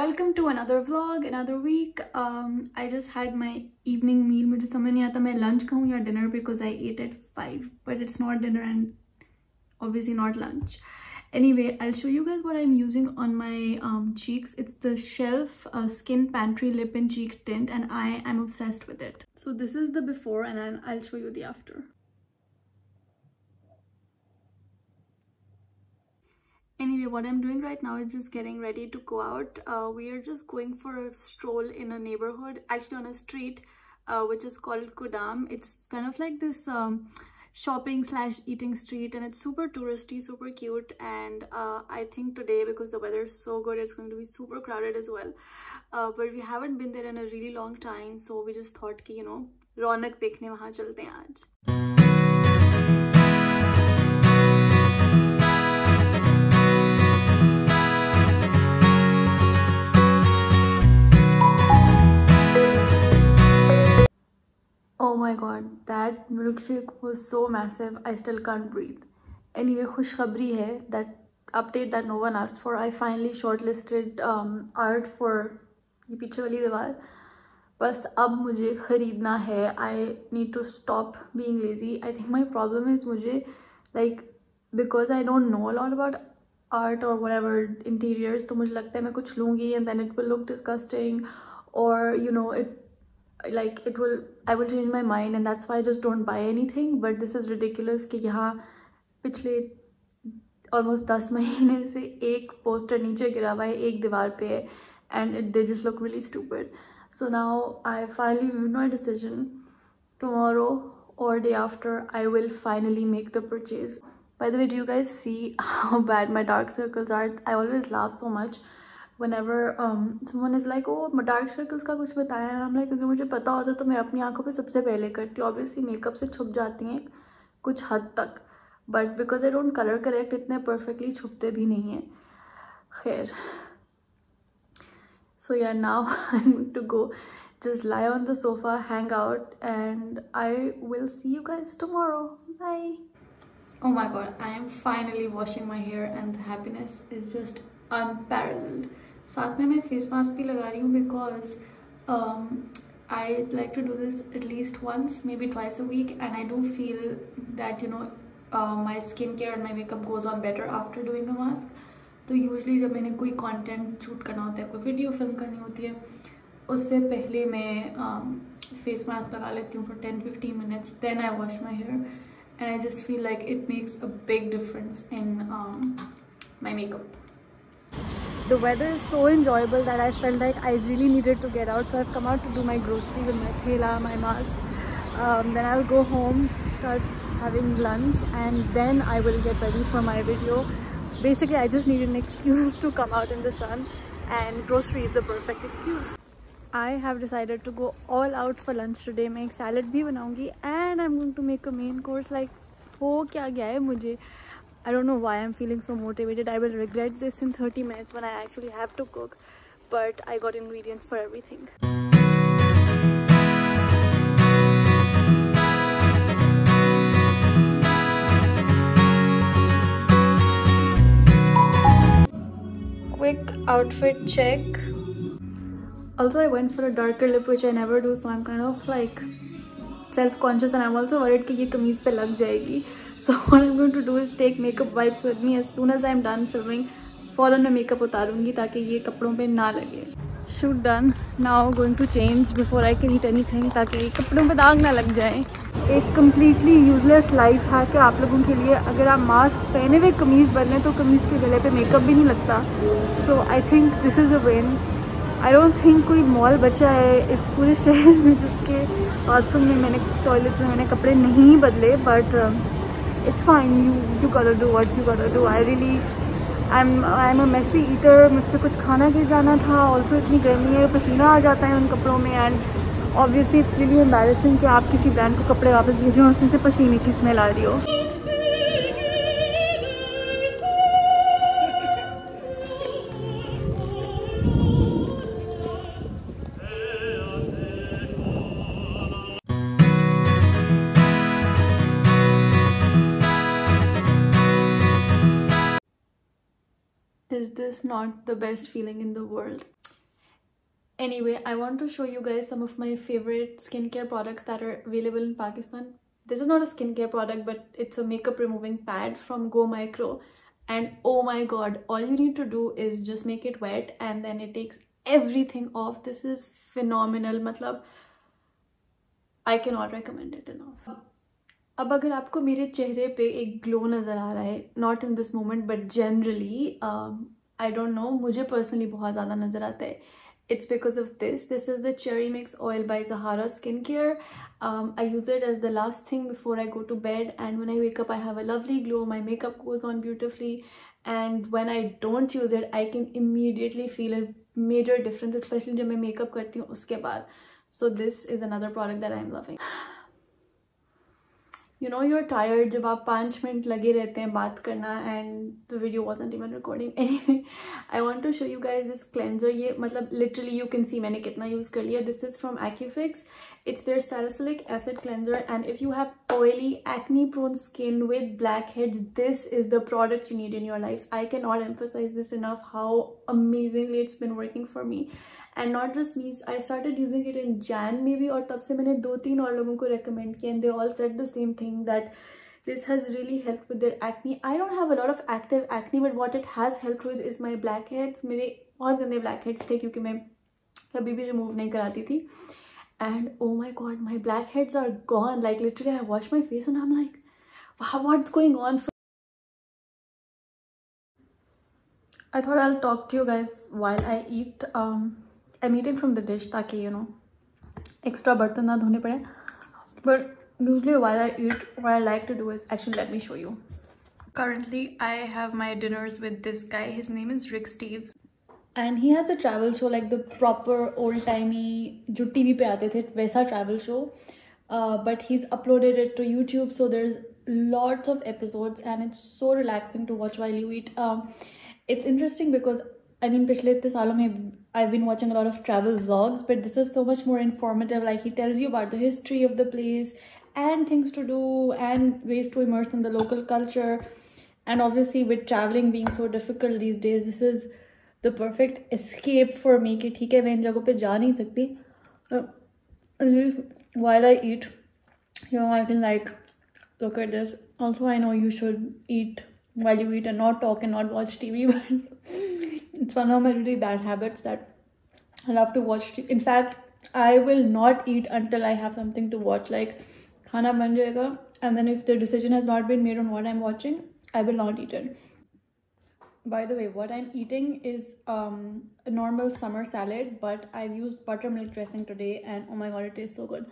welcome to another vlog, another week. I just had my evening meal. मुझे समझ नहीं आता मैं lunch खाऊँ या dinner because I ate at 5, but it's not dinner and obviously not lunch. Anyway, I'll show you guys what I'm using on my cheeks. It's the Shelf Skin Pantry Lip and Cheek Tint, and I am obsessed with it. So this is the before, and then I'll show you the after. Anyway, what I'm doing right now is just getting ready to go out. We are just going for a stroll in a neighborhood, actually on a street, which is called Kudam. It's kind of like this shopping / eating street, and it's super touristy, super cute. And I think today, because the weather is so good, it's going to be super crowded as well. But we haven't been there in a really long time, so we just thought कि, you know, रौनक देखने वहाँ चलते हैं आज. Oh my god, that milkshake was so massive, I still can't breathe. Anyway, खुशखबरी है, that update that no one asked for. I finally shortlisted art for ये पीछे वाली दीवार. बस अब मुझे ख़रीदना है. I need to stop being lazy. I think my problem is मुझे like because I don't know a lot about art or whatever interiors, तो मुझे लगता है मैं कुछ लूँगी and then it will look disgusting, or you know I will change my mind, and that's why I just don't buy anything. But this is ridiculous कि यहाँ पिछले almost 10 महीने से एक पोस्टर नीचे गिरा हुआ है एक दीवार पे है, and they just look really stupid. So now I finally made my decision. Tomorrow or day after I will finally make the purchase. By the way, do you guys see how bad my dark circles are? I always laugh so much whenever someone is like, oh, dark circles का कुछ बताया. I'm like, अगर मुझे पता होता तो मैं अपनी आंखों पे सबसे पहले करती. Obviously मेकअप से छुप जाती हैं कुछ हद तक, but because I don't color correct इतने perfectly छुपते भी नहीं हैं. खैर, so yeah, now I'm going to go just lie on the sofa, hang out, and I will see you guys tomorrow. Bye. Oh my god, I am finally washing my hair and the happiness is just unparalleled. साथ में मैं face mask भी लगा रही हूँ because I like to do this at least once, maybe twice a week, and I do feel that, you know, my skincare and my makeup goes on better after doing a mask. तो usually जब मैंने कोई content shoot करना होता है, कोई video film करनी होती है, उससे पहले मैं face mask लगा लेती हूँ for 10-15 minutes, then I wash my hair, and I just feel like it makes a big difference in my makeup. The weather is so enjoyable that I felt like I really needed to get out, so I've come out to do my groceries with my thela, my mask. Then I'll go home, start having lunch, and then I will get ready for my video. Basically, I just needed an excuse to come out in the sun, and grocery is the perfect excuse. I have decided to go all out for lunch today. मैं एक salad भी बनाऊंगी, and I'm going to make a main course. Like, हो क्या गया है मुझे? I don't know why I'm feeling so motivated. I will regret this in 30 minutes when I actually have to cook, but I got ingredients for everything. Quick outfit check. Also, I went for a darker lip, which I never do, so I'm kind of like self-conscious, and I'm also worried कि ये कमीज पे लग जाएगी. So what I'm going to do is take makeup wipes with me. As soon as I'm done filming, फौरन मैं makeup उतारूंगी ताकि ये कपड़ों पे ना लगे. Shoot done. Now going to change before I can eat anything ताकि कपड़ों पे दाग ना लग जाए. एक completely useless life hack है आप लोगों के लिए. अगर आप मास्क पहने हुए कमीज़ बदलें तो कमीज़ के गले पे मेकअप भी नहीं लगता. So I think this is a win. I don't think कोई मॉल बचा है इस पूरे शहर में जिसके बाथरूम में मैंने टॉयलेट्स में मैंने कपड़े नहीं बदले, but it's fine. You gotta do what you gotta do. I'm a messy eater. मुझसे कुछ खाना गिर जाना था. Also इतनी गर्मी है, पसीना आ जाता है उन कपड़ों में, and obviously it's really embarrassing कि आप किसी ब्रांड को कपड़े वापस भेजो और उसमें से पसीने की स्मेल आ रही हो. Is this not the best feeling in the world? Anyway, I want to show you guys some of my favorite skincare products that are available in Pakistan. This is not a skincare product, but it's a makeup removing pad from Go Micro. And oh my god, all you need to do is just make it wet and then it takes everything off. This is phenomenal. Matlab, I cannot recommend it enough. अब अगर आपको मेरे चेहरे पे एक glow नज़र आ रहा है, not in this moment but generally, I don't know, मुझे पर्सनली बहुत ज़्यादा नज़र आता है. It's because of this. This is the Cherry Mix Oil by Zahara Skincare. I use it as the last thing before I go to bed, and when I wake up I have a lovely glow. My makeup goes on beautifully, and when I don't use it I can immediately feel a major difference, especially जब मैं makeup करती हूँ उसके बाद. So this is another product that I'm loving. You know you're tired जब आप 5 minute लगे रहते हैं बात करना and the video wasn't even recording. Anyway, I want to show you guys this cleanser. ये मतलब literally you can see मैंने कितना use कर लिया. This is from Acufix. It's their salicylic acid cleanser, and if you have oily acne prone skin with blackheads, this is the product you need in your lives. I cannot emphasize this enough how amazingly it's been working for me. And not just me, I started using it in Jan maybe, और तब से मैंने 2-3 और लोगों को recommend किया, and they all said the same thing, that this has really helped with their acne. I don't have a lot of active acne, but what it has helped with is my blackheads. मेरे बहुत गंदे blackheads थे क्योंकि मैं कभी भी remove नहीं कराती थी. And oh my god, my blackheads are gone. Like literally I wash my face and I'm like, wow, what's going on? I thought I'll talk to you guys while I eat. I'm eating from the dish ताकि you know extra बर्तन ना धोने पड़े. But usually while I eat, what I like to do is actually, let me show you. Currently I have my dinners with this guy. His name is Rick Steves, and he has a travel show, like the proper old timey जो TV पे आते थे वैसा travel show. But he's uploaded it to YouTube, so there's lots of episodes and it's so relaxing to watch while you eat. It's interesting because I mean पिछले इतने सालों में I've been watching a lot of travel vlogs, but this is so much more informative. Like he tells you about the history of the place and things to do and ways to immerse in the local culture. And obviously with traveling being so difficult these days, this is the perfect escape for me कि ठीक है मैं इन जगहों पे जा नहीं सकती, while I eat, you know, I can like look at this. Also, I know you should eat while you eat and not talk and not watch TV, but it's one of my really bad habits that I love to watch TV. In fact, I will not eat until I have something to watch. Like खाना बन जाएगा, and then if the decision has not been made on what I'm watching, I will not eat it. By the way, what I'm eating is a normal summer salad, but I've used buttermilk dressing today, and oh my god, it tastes so good.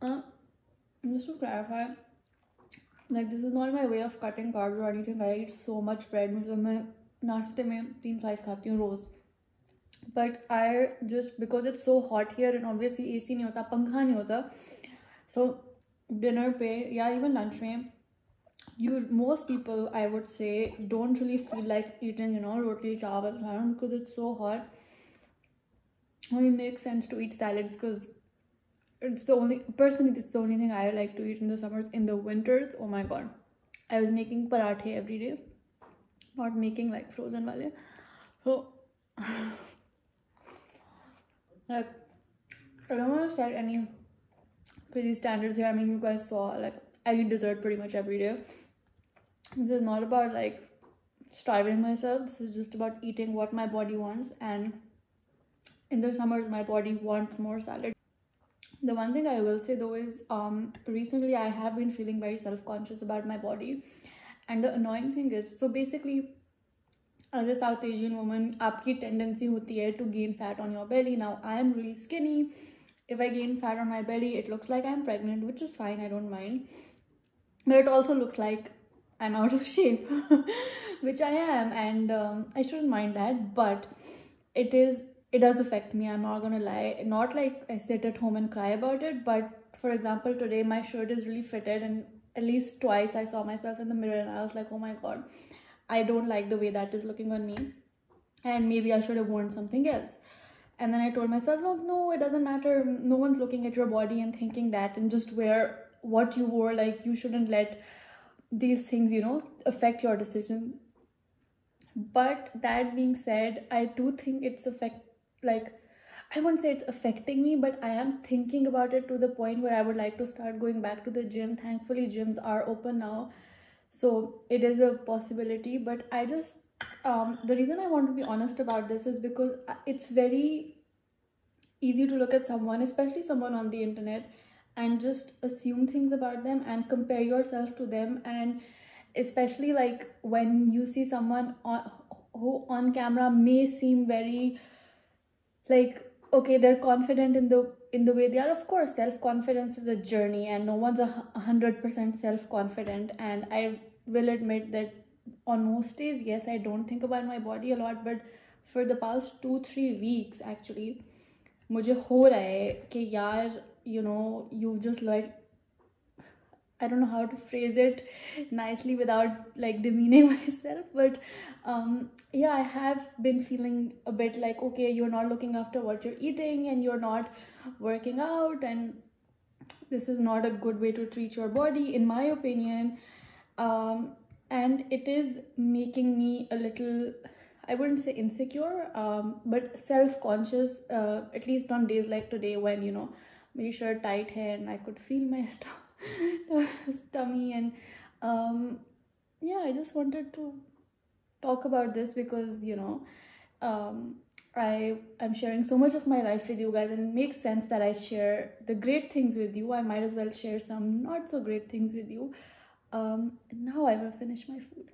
Just to clarify, like this is not my way of cutting carbs or anything. I eat so much bread. मतलब मैं नाश्ते में 3 slice खाती हूँ रोज. But I just, because it's so hot here and obviously AC नहीं होता, पंखा नहीं होता, so dinner पे या even lunch में, most people I would say don't really feel like eating, you know, roti chawal because it's so hot. Only makes sense to eat salads because it's the only, personally it's the only thing I like to eat in the summers. In the winters, oh my god, I was making parathe every day, not making like frozen wale. So like I don't want to set any crazy standards here. I mean, you guys saw like I eat dessert pretty much every day. This is not about like starving myself. This is just about eating what my body wants, and in the summers my body wants more salad. The one thing I will say though is recently I have been feeling very self-conscious about my body, and the annoying thing is, so basically as a South Asian woman, आपकी tendency होती है to gain fat on your belly. Now I am really skinny. If I gain fat on my belly, it looks like I'm pregnant, which is fine, I don't mind. But it also looks like I'm out of shape, which I am, and I shouldn't mind that. But it does affect me, I'm not gonna lie. Not like I sit at home and cry about it, but for example, today my shirt is really fitted, and at least twice I saw myself in the mirror and I was like, oh my god, I don't like the way that is looking on me, and maybe I should have worn something else. And then I told myself, no, it doesn't matter. No one's looking at your body and thinking that, and just wear what you wore. Like, you shouldn't let these things, you know, affect your decisions. But that being said, I do think it's like, I won't say it's affecting me, but I am thinking about it to the point where I would like to start going back to the gym. Thankfully, gyms are open now, so it is a possibility. But I just, the reason I want to be honest about this is because it's very easy to look at someone, especially someone on the internet, and just assume things about them and compare yourself to them. And especially like when you see someone who on camera may seem very like, okay, they're confident in the way they are. Of course, self-confidence is a journey, and no one's 100% self-confident. And I will admit that on most days, yes, I don't think about my body a lot, but for the past 2-3 weeks actually मुझे हो रहा है कि यार, you know, you've just like, I don't know how to phrase it nicely without like demeaning myself, but yeah, I have been feeling a bit like, okay, you're not looking after what you're eating and you're not working out, and this is not a good way to treat your body, in my opinion. And it is making me a little, I wouldn't say insecure, but self-conscious, at least on days like today when, you know, my shirt tight hair and I could feel my tummy. And yeah, I just wanted to talk about this because, you know, I'm sharing so much of my life with you guys, and it makes sense that I share the great things with you. I might as well share some not so great things with you. Now I will finish my food.